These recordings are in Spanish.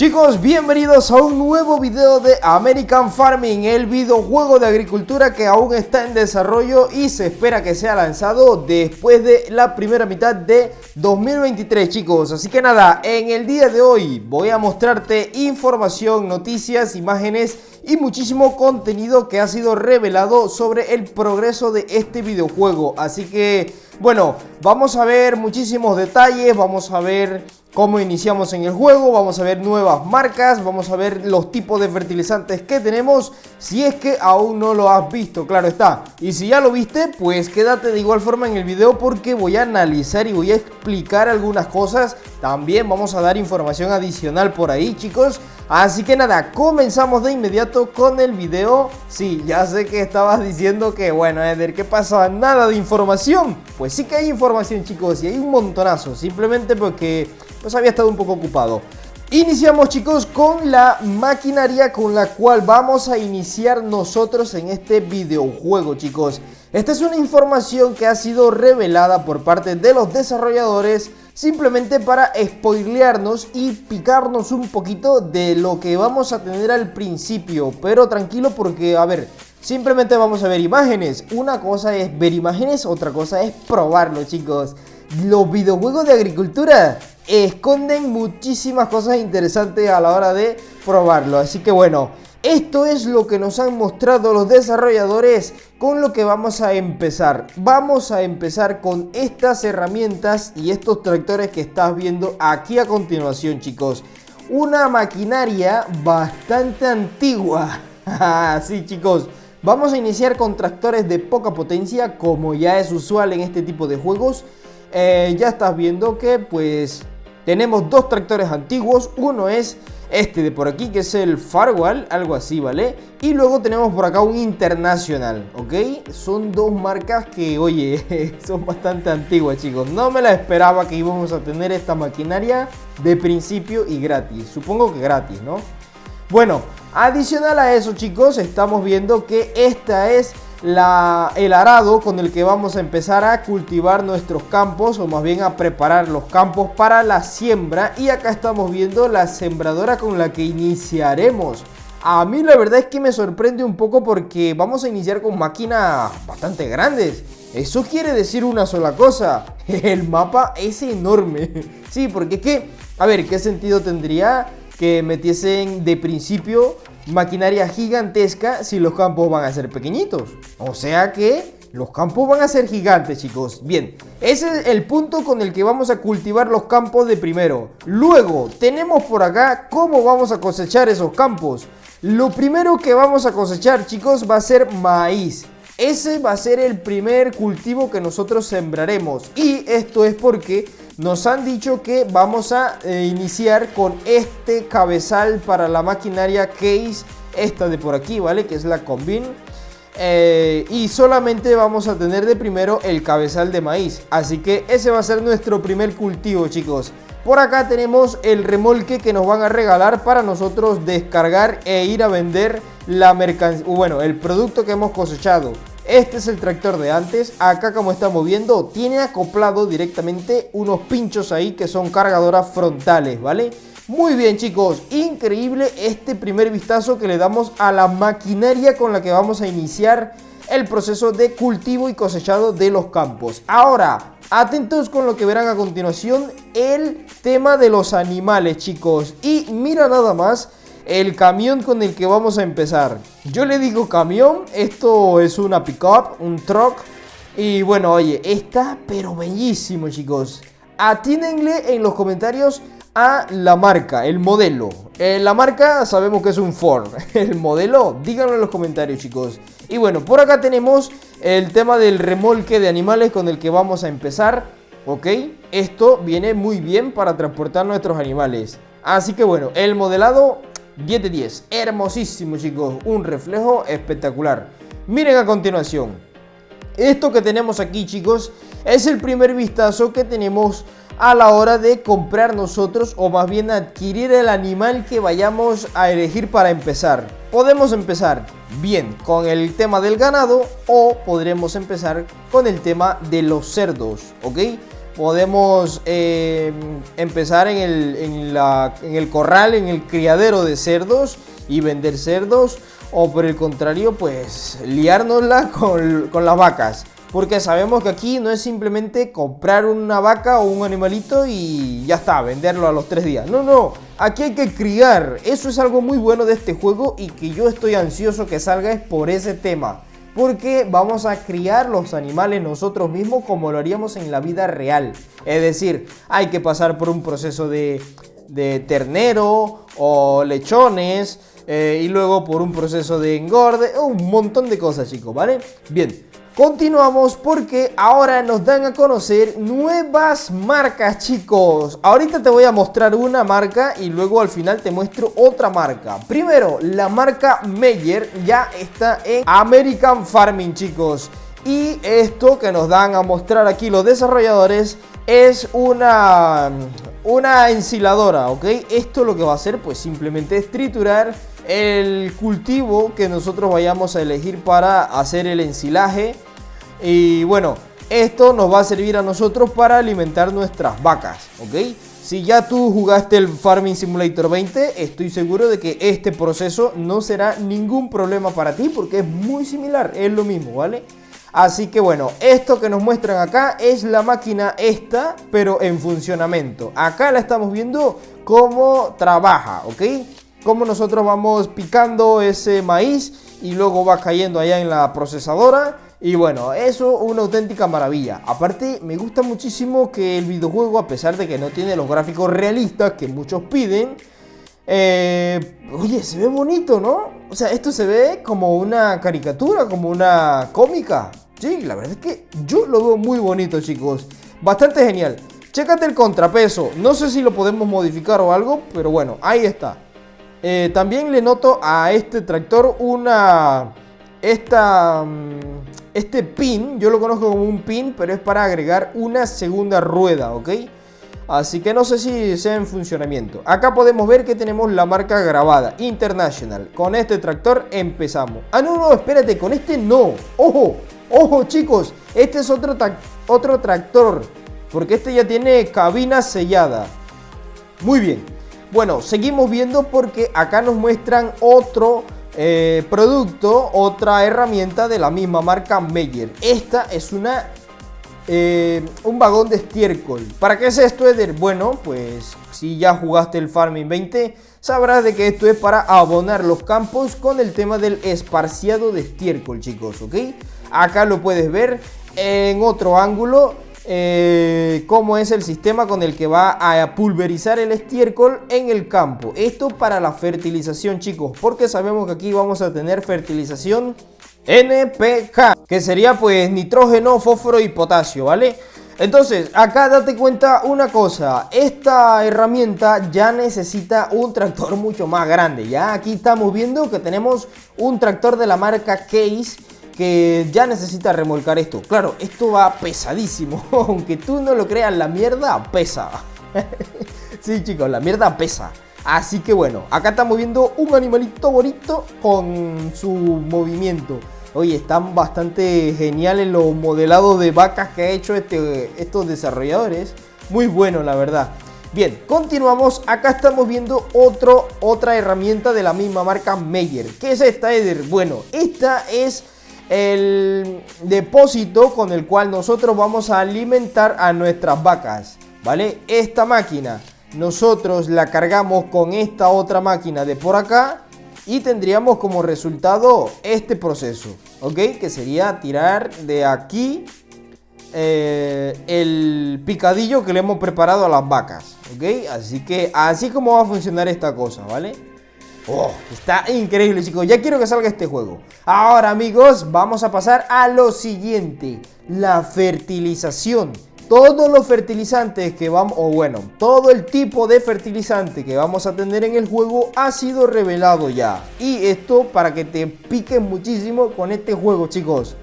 Chicos, bienvenidos a un nuevo video de American Farming, el videojuego de agricultura que aún está en desarrollo y se espera que sea lanzado después de la primera mitad de 2023, chicos. Así que nada, en el día de hoy voy a mostrarte información, noticias, imágenes y muchísimo contenido que ha sido revelado sobre el progreso de este videojuego. Así que, bueno, vamos a ver muchísimos detalles, vamos a ver cómo iniciamos en el juego, vamos a ver nuevas marcas, vamos a ver los tipos de fertilizantes que tenemos, si es que aún no lo has visto, claro está. Y si ya lo viste, pues quédate de igual forma en el video porque voy a analizar y voy a explicar algunas cosas. También vamos a dar información adicional por ahí, chicos. Así que nada, comenzamos de inmediato con el video. Sí, ya sé que estabas diciendo que, bueno, Eder, ¿qué pasa? Nada de información. Pues sí que hay información, chicos, y hay un montonazo, simplemente porque pues había estado un poco ocupado. Iniciamos, chicos, con la maquinaria con la cual vamos a iniciar nosotros en este videojuego, chicos. Esta es una información que ha sido revelada por parte de los desarrolladores simplemente para spoilearnos y picarnos un poquito de lo que vamos a tener al principio. Pero tranquilo porque, a ver, simplemente vamos a ver imágenes. Una cosa es ver imágenes, otra cosa es probarlo, chicos. Los videojuegos de agricultura esconden muchísimas cosas interesantes a la hora de probarlo. Así que bueno, esto es lo que nos han mostrado los desarrolladores con lo que vamos a empezar. Vamos a empezar con estas herramientas y estos tractores que estás viendo aquí a continuación, chicos. Una maquinaria bastante antigua. Sí, chicos. Vamos a iniciar con tractores de poca potencia, como ya es usual en este tipo de juegos. Ya estás viendo que pues tenemos dos tractores antiguos. Uno es este de por aquí, que es el Farwell, algo así, ¿vale? Y luego tenemos por acá un International, ¿ok? Son dos marcas que, oye, son bastante antiguas, chicos. No me la esperaba que íbamos a tener esta maquinaria de principio y gratis. Supongo que gratis, ¿no? Bueno, adicional a eso, chicos, estamos viendo que esta es el arado con el que vamos a empezar a cultivar nuestros campos, o más bien a preparar los campos para la siembra. Y acá estamos viendo la sembradora con la que iniciaremos. A mí la verdad es que me sorprende un poco porque vamos a iniciar con máquinas bastante grandes. Eso quiere decir una sola cosa: el mapa es enorme. Sí, porque es que, a ver, ¿qué sentido tendría que metiesen de principio maquinaria gigantesca si los campos van a ser pequeñitos? O sea que los campos van a ser gigantes, chicos. Bien, ese es el punto con el que vamos a cultivar los campos de primero. Luego tenemos por acá cómo vamos a cosechar esos campos. Lo primero que vamos a cosechar, chicos, va a ser maíz. Ese va a ser el primer cultivo que nosotros sembraremos. Y esto es porque nos han dicho que vamos a iniciar con este cabezal para la maquinaria Case, esta de por aquí, ¿vale? Que es la Combine. Y solamente vamos a tener de primero el cabezal de maíz. Así que ese va a ser nuestro primer cultivo, chicos. Por acá tenemos el remolque que nos van a regalar para nosotros descargar e ir a vender la mercancía, bueno, el producto que hemos cosechado. Este es el tractor de antes. Acá, como estamos viendo, tiene acoplado directamente unos pinchos ahí que son cargadoras frontales, ¿vale? Muy bien, chicos, increíble este primer vistazo que le damos a la maquinaria con la que vamos a iniciar el proceso de cultivo y cosechado de los campos. Ahora, atentos con lo que verán a continuación, el tema de los animales, chicos. Y mira nada más el camión con el que vamos a empezar. Yo le digo camión, esto es una pickup, un truck. Y bueno, oye, está pero bellísimo, chicos. Atínenle en los comentarios a la marca, el modelo. La marca sabemos que es un Ford. El modelo, díganlo en los comentarios, chicos. Y bueno, por acá tenemos el tema del remolque de animales con el que vamos a empezar. Ok, esto viene muy bien para transportar nuestros animales. Así que bueno, el modelado 10 de 10, hermosísimo, chicos, un reflejo espectacular. Miren a continuación, esto que tenemos aquí, chicos, es el primer vistazo que tenemos a la hora de comprar nosotros, o más bien adquirir el animal que vayamos a elegir para empezar. Podemos empezar bien con el tema del ganado o podremos empezar con el tema de los cerdos, ¿ok? podemos empezar en el corral, en el criadero de cerdos y vender cerdos, o por el contrario, pues liárnosla con las vacas. Porque sabemos que aquí no es simplemente comprar una vaca o un animalito y ya está, venderlo a los 3 días. No, no, aquí hay que criar. Eso es algo muy bueno de este juego y que yo estoy ansioso que salga es por ese tema. Porque vamos a criar los animales nosotros mismos como lo haríamos en la vida real. Es decir, hay que pasar por un proceso de ternero o lechones y luego por un proceso de engorde, un montón de cosas, chicos, ¿vale? Bien. Continuamos porque ahora nos dan a conocer nuevas marcas, chicos. Ahorita te voy a mostrar una marca y luego al final te muestro otra marca. Primero, la marca Meyer ya está en American Farming, chicos. Y esto que nos dan a mostrar aquí los desarrolladores es una ensiladora, ¿ok? Esto lo que va a hacer pues simplemente es triturar el cultivo que nosotros vayamos a elegir para hacer el ensilaje. Y bueno, esto nos va a servir a nosotros para alimentar nuestras vacas, ¿ok? Si ya tú jugaste el Farming Simulator 20, estoy seguro de que este proceso no será ningún problema para ti porque es muy similar, es lo mismo, ¿vale? Así que bueno, esto que nos muestran acá es la máquina esta, pero en funcionamiento. Acá la estamos viendo cómo trabaja, ¿ok? Cómo nosotros vamos picando ese maíz y luego va cayendo allá en la procesadora. Y bueno, eso una auténtica maravilla. Aparte, me gusta muchísimo que el videojuego, a pesar de que no tiene los gráficos realistas que muchos piden, oye, se ve bonito, ¿no? O sea, esto se ve como una caricatura, como una cómica. Sí, la verdad es que yo lo veo muy bonito, chicos. Bastante genial. Chécate el contrapeso. No sé si lo podemos modificar o algo, pero bueno, ahí está. También le noto a este tractor este pin, yo lo conozco como un pin, pero es para agregar una segunda rueda, ¿ok? Así que no sé si sea en funcionamiento. Acá podemos ver que tenemos la marca grabada, International. Con este tractor empezamos. Ah, no, no, espérate, con este no. Ojo, ojo, chicos, este es otro tractor, porque este ya tiene cabina sellada. Muy bien. Bueno, seguimos viendo porque acá nos muestran otro producto, otra herramienta de la misma marca Meyer. Esta es un vagón de estiércol. ¿Para qué es esto, Eder? Bueno, pues si ya jugaste el Farming 20, sabrás de que esto es para abonar los campos con el tema del esparciado de estiércol, chicos, ¿ok? Acá lo puedes ver en otro ángulo. Cómo es el sistema con el que va a pulverizar el estiércol en el campo. Esto para la fertilización, chicos, porque sabemos que aquí vamos a tener fertilización NPK, que sería pues nitrógeno, fósforo y potasio, ¿vale? Entonces, acá date cuenta una cosa, esta herramienta ya necesita un tractor mucho más grande. Ya aquí estamos viendo que tenemos un tractor de la marca Case que ya necesita remolcar esto. Claro, esto va pesadísimo. Aunque tú no lo creas, la mierda pesa. Sí, chicos, la mierda pesa. Así que bueno, acá estamos viendo un animalito bonito con su movimiento. Oye, están bastante geniales los modelados de vacas que ha hecho estos desarrolladores. Muy bueno, la verdad. Bien, continuamos. Acá estamos viendo otra herramienta de la misma marca Meyer. ¿Qué es esta, Eder? Bueno, esta es el depósito con el cual nosotros vamos a alimentar a nuestras vacas, ¿vale? Esta máquina nosotros la cargamos con esta otra máquina de por acá y tendríamos como resultado este proceso, ¿ok? Que sería tirar de aquí el picadillo que le hemos preparado a las vacas, ¿ok? Así que así como va a funcionar esta cosa, ¿vale? Oh, está increíble, chicos. Ya quiero que salga este juego. Ahora, amigos, vamos a pasar a lo siguiente: la fertilización. Todos los fertilizantes que vamos, o bueno, todo el tipo de fertilizante que vamos a tener en el juego ha sido revelado ya. Y esto para que te piques muchísimo con este juego, chicos.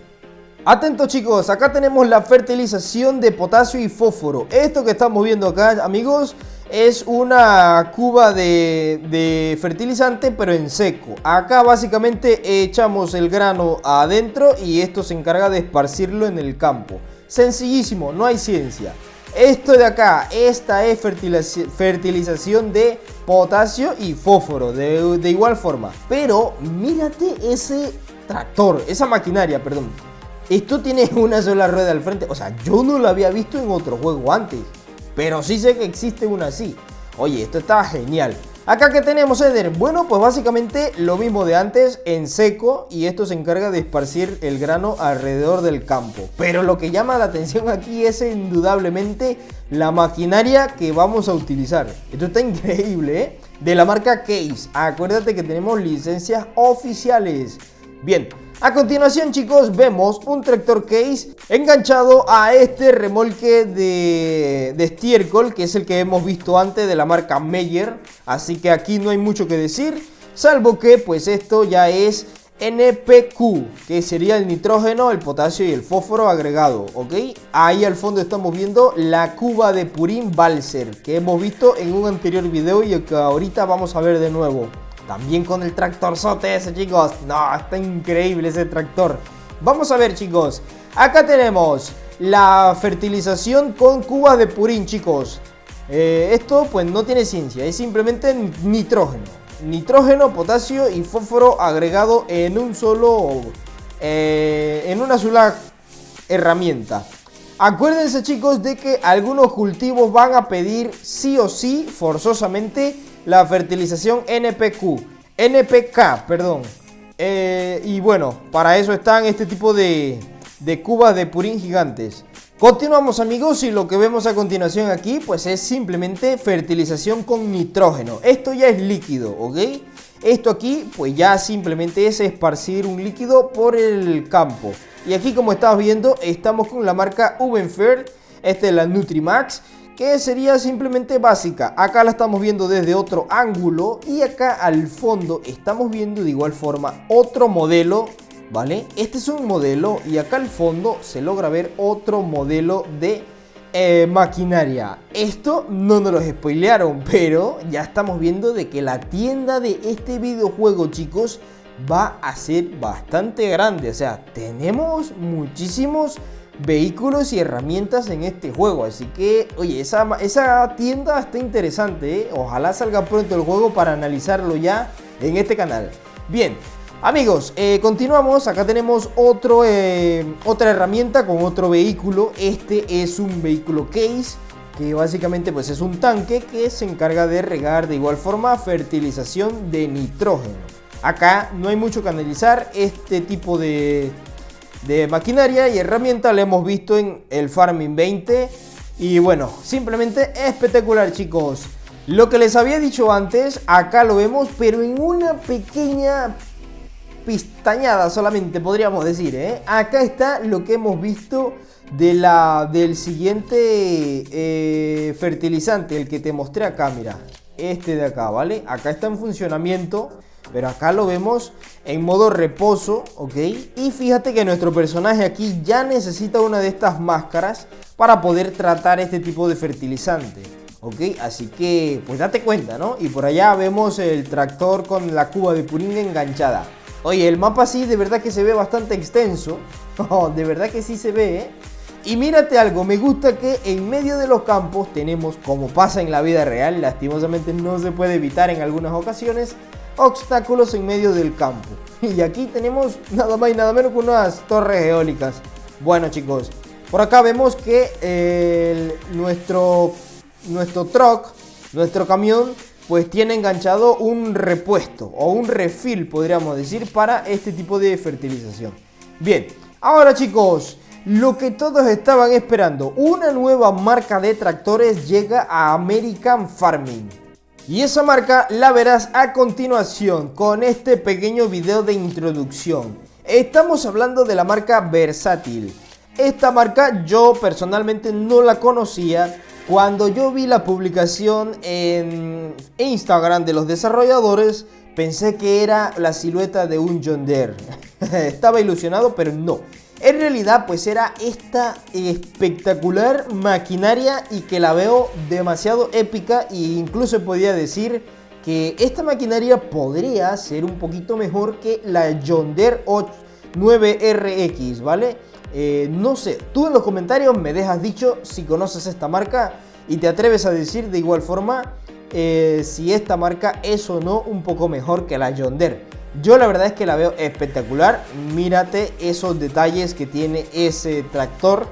Atentos, chicos, acá tenemos la fertilización de potasio y fósforo. Esto que estamos viendo acá, amigos, es una cuba de fertilizante, pero en seco. Acá básicamente echamos el grano adentro y esto se encarga de esparcirlo en el campo. Sencillísimo, no hay ciencia. Esto de acá, esta es fertilización de potasio y fósforo, de igual forma. Pero mírate ese tractor, esa maquinaria, perdón. Esto tiene una sola rueda al frente. O sea, yo no lo había visto en otro juego antes, pero sí sé que existe una así. Oye, esto está genial. Acá que tenemos, Eder, bueno, pues básicamente lo mismo de antes, en seco, y esto se encarga de esparcir el grano alrededor del campo. Pero lo que llama la atención aquí es indudablemente la maquinaria que vamos a utilizar. Esto está increíble, ¿eh? De la marca Case. Acuérdate que tenemos licencias oficiales. Bien. A continuación, chicos, vemos un tractor Case enganchado a este remolque de estiércol, que es el que hemos visto antes de la marca Meyer. Así que aquí no hay mucho que decir, salvo que pues esto ya es NPQ, que sería el nitrógeno, el potasio y el fósforo agregado, ¿ok? Ahí al fondo estamos viendo la cuba de Purín Balser, que hemos visto en un anterior video y que ahorita vamos a ver de nuevo. También con el tractorzote ese, chicos. No, está increíble ese tractor. Vamos a ver, chicos. Acá tenemos la fertilización con cubas de Purín, chicos. Esto pues no tiene ciencia, es simplemente nitrógeno. Nitrógeno, potasio y fósforo agregado en un solo... en una sola herramienta. Acuérdense, chicos, de que algunos cultivos van a pedir sí o sí, forzosamente, la fertilización NPK, perdón. Y bueno, para eso están este tipo de cubas de Purín gigantes. Continuamos, amigos, y lo que vemos a continuación aquí pues es simplemente fertilización con nitrógeno. Esto ya es líquido, ¿ok? Esto aquí pues ya simplemente es esparcir un líquido por el campo. Y aquí, como estás viendo, estamos con la marca Ubenfer. Esta es la Nutrimax, que sería simplemente básica. Acá la estamos viendo desde otro ángulo y acá al fondo estamos viendo de igual forma otro modelo, ¿vale? Este es un modelo y acá al fondo se logra ver otro modelo de maquinaria. Esto no nos lo spoilearon, pero ya estamos viendo de que la tienda de este videojuego, chicos, va a ser bastante grande. O sea, tenemos muchísimos vehículos y herramientas en este juego, así que oye, esa tienda está interesante, ¿eh? Ojalá salga pronto el juego para analizarlo ya en este canal. Bien, amigos, continuamos. Acá tenemos otra herramienta con otro vehículo. Este es un vehículo Case, que básicamente pues es un tanque que se encarga de regar de igual forma fertilización de nitrógeno. Acá no hay mucho que analizar. Este tipo de maquinaria y herramienta la hemos visto en el Farming 20 y bueno, simplemente espectacular, chicos. Lo que les había dicho antes, acá lo vemos, pero en una pequeña pestañada solamente, podríamos decir, ¿eh? Acá está lo que hemos visto del siguiente fertilizante, el que te mostré acá, mira, este de acá, ¿vale? Acá está en funcionamiento, pero acá lo vemos en modo reposo, ¿ok? Y fíjate que nuestro personaje aquí ya necesita una de estas máscaras para poder tratar este tipo de fertilizante, ¿ok? Así que, pues date cuenta, ¿no? Y por allá vemos el tractor con la cuba de Purín enganchada. Oye, el mapa sí, de verdad que se ve bastante extenso. Oh, de verdad que sí se ve, ¿eh? Y mírate algo, me gusta que en medio de los campos tenemos, como pasa en la vida real, lastimosamente no se puede evitar en algunas ocasiones, obstáculos en medio del campo. Y aquí tenemos nada más y nada menos que unas torres eólicas. Bueno, chicos, por acá vemos que nuestro truck, nuestro camión, pues tiene enganchado un repuesto o un refill, podríamos decir, para este tipo de fertilización. Bien, ahora, chicos, lo que todos estaban esperando, una nueva marca de tractores llega a American Farming. Y esa marca la verás a continuación con este pequeño video de introducción. Estamos hablando de la marca Versátil. Esta marca yo personalmente no la conocía. Cuando yo vi la publicación en Instagram de los desarrolladores, pensé que era la silueta de un John Deere. Estaba ilusionado, pero no. En realidad pues era esta espectacular maquinaria y que la veo demasiado épica, e incluso podría decir que esta maquinaria podría ser un poquito mejor que la John Deere 9RX, ¿vale? No sé, tú en los comentarios me dejas dicho si conoces esta marca y te atreves a decir de igual forma si esta marca es o no un poco mejor que la John Deere. Yo la verdad es que la veo espectacular. Mírate esos detalles que tiene ese tractor.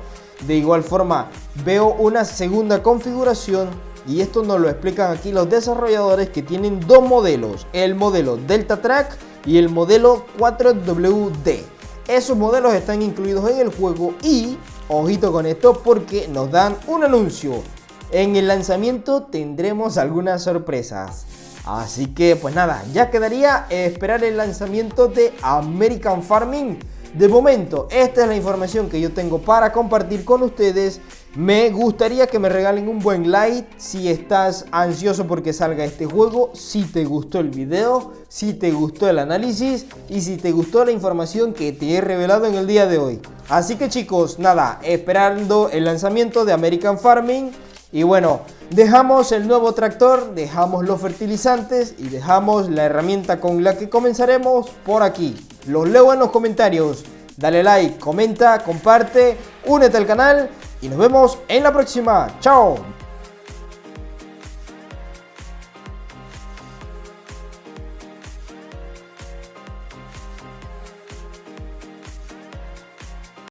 De igual forma veo una segunda configuración y esto nos lo explican aquí los desarrolladores, que tienen dos modelos, el modelo Delta Track y el modelo 4WD. Esos modelos están incluidos en el juego y ojito con esto porque nos dan un anuncio. En el lanzamiento tendremos algunas sorpresas. Así que pues nada, ya quedaría esperar el lanzamiento de American Farming. De momento, esta es la información que yo tengo para compartir con ustedes. Me gustaría que me regalen un buen like si estás ansioso porque salga este juego, si te gustó el video, si te gustó el análisis y si te gustó la información que te he revelado en el día de hoy. Así que chicos, nada, esperando el lanzamiento de American Farming. Y bueno, dejamos el nuevo tractor, dejamos los fertilizantes y dejamos la herramienta con la que comenzaremos por aquí. Los leo en los comentarios. Dale like, comenta, comparte, únete al canal y nos vemos en la próxima. ¡Chao!